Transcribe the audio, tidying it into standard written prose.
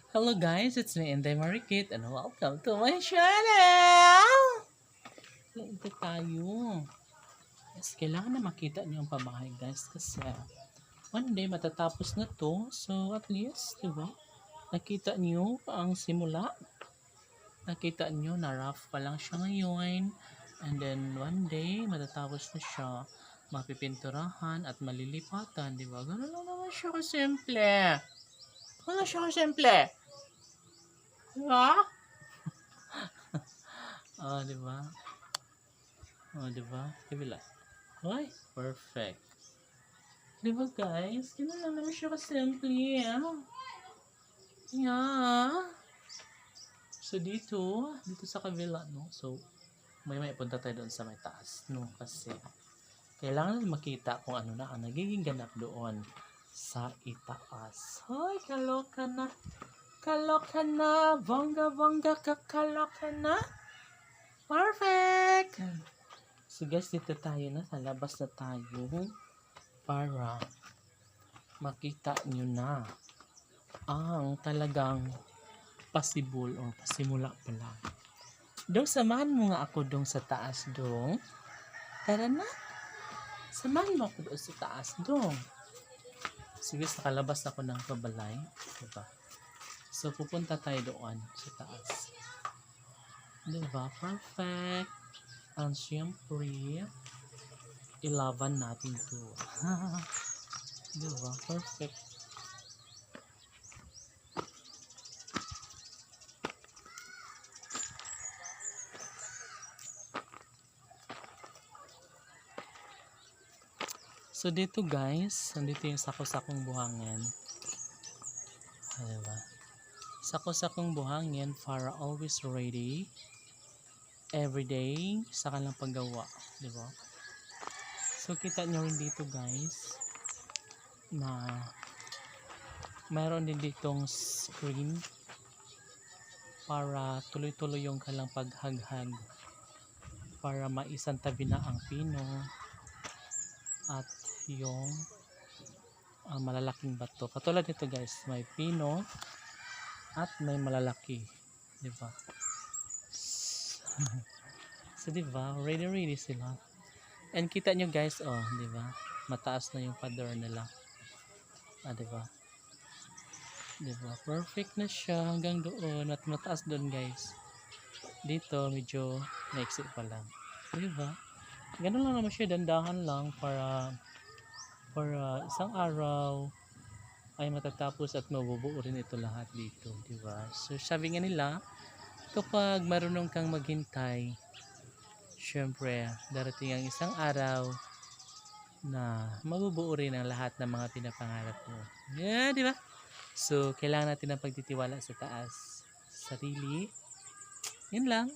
Hello guys, it's me Inday Marikit and welcome to my channel! Ito tayo. Yes, kailangan na makita niyo ang pabahay guys kasi one day matatapos na to. So at least, di ba? Nakita niyo ang simula. Nakita niyo na rough pa lang siya ngayon. And then one day matatapos na siya. Mapipinturahan at malilipatan, di ba? Ganun lang naman siya kasimple. Ganun siya kasimple. Diba? Oh, di ba? Oh, di ba? Kabila. Hoy, perfect. Di ba guys? Ganun lang naman siya kasimple. Yeah. So dito sa kabila, no? So, may punta tayo doon sa may taas, no? Kasi, kailangan makita kung ano na ang nagiging ganap doon sa itaas. Hoy, kaloka na. Kaloka na. Bongga, kakaloka na. Perfect! So guys, dito tayo na. Sa labas na tayo para makita nyo na ang talagang possible o pasimula pa lang. Dong, samahan mo nga ako dong sa taas dong. Tara na. Samahan mo ako doon sa taas dong. Sige, nakalabas ako ng pabalay. Diba? So, pupunta tayo doon sa taas. Diba? Perfect. And syempre, ilaban natin to. Diba? Perfect. So, dito guys, nandito yung sako-sakong buhangin. Diba? Sako-sakong buhangin para always ready. Everyday sa kanilang paggawa, di ba? So kita nyo rin dito guys na mayroon din ditong screen para tuloy-tuloy yung kanilang paghaghag para maisantabi na ang pino at yung malalaking bato. Katulad nito guys, may pino at may malalaki, di ba? So diba, ready sila. And kita nyo guys, oh, diba? Mataas na yung pader nila. Diba? Diba? Perfect na siya hanggang doon at mataas doon guys. Dito medyo naiksi pa lang. Diba? Ganun lang naman siya, dandahan lang para isang araw ay matatapos at mabubuo rin ito lahat dito. Diba? So sabi nga nila, kapag marunong kang maghintay, syempre, darating ang isang araw na mabubuo rin ang lahat ng mga pinapangarap mo. Yeah, di ba? So, kailangan natin ng pagtitiwala sa taas. Sarili. Yun lang.